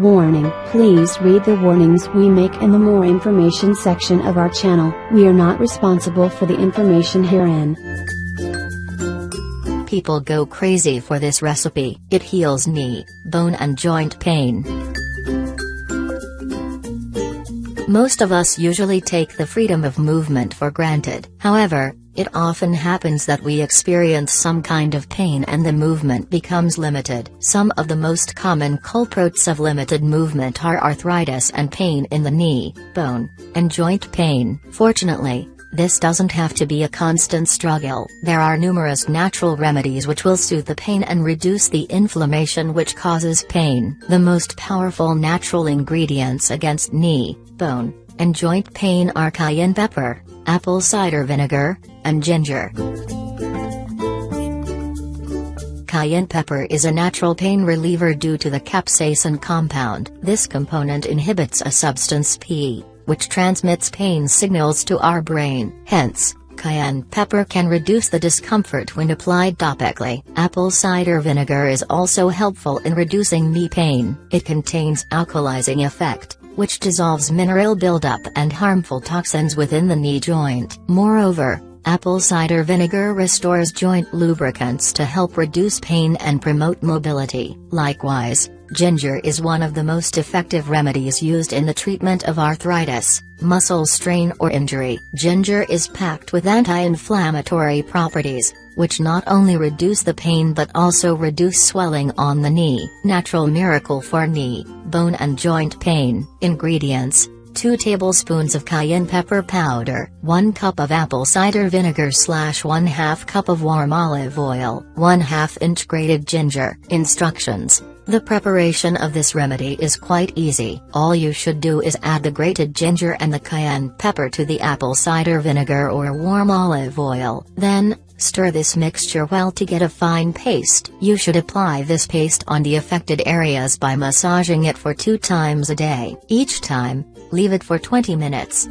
Warning: please read the warnings we make in the more information section of our channel. We are not responsible for the information herein. People go crazy for this recipe. It heals knee, bone and joint pain. Most of us usually take the freedom of movement for granted. However, it often happens that we experience some kind of pain and the movement becomes limited. Some of the most common culprits of limited movement are arthritis and pain in the knee, bone, and joint pain. Fortunately, this doesn't have to be a constant struggle. There are numerous natural remedies which will soothe the pain and reduce the inflammation which causes pain. The most powerful natural ingredients against knee, bone, and joint pain are cayenne pepper, apple cider vinegar, and ginger. Cayenne pepper is a natural pain reliever due to the capsaicin compound. This component inhibits a substance P, which transmits pain signals to our brain. Hence, cayenne pepper can reduce the discomfort when applied topically. Apple cider vinegar is also helpful in reducing knee pain. It contains alkalizing effect, which dissolves mineral buildup and harmful toxins within the knee joint. Moreover, apple cider vinegar restores joint lubricants to help reduce pain and promote mobility. Likewise, ginger is one of the most effective remedies used in the treatment of arthritis, muscle strain or injury. Ginger is packed with anti-inflammatory properties, which not only reduce the pain but also reduce swelling on the knee. Natural miracle for knee, bone and joint pain. Ingredients: 2 tablespoons of cayenne pepper powder, 1 cup of apple cider vinegar / 1/2 cup of warm olive oil, 1/2 inch grated ginger. Instructions: the preparation of this remedy is quite easy. All you should do is add the grated ginger and the cayenne pepper to the apple cider vinegar or warm olive oil. Then, stir this mixture well to get a fine paste. You should apply this paste on the affected areas by massaging it for 2 times a day. Each time, leave it for 20 minutes.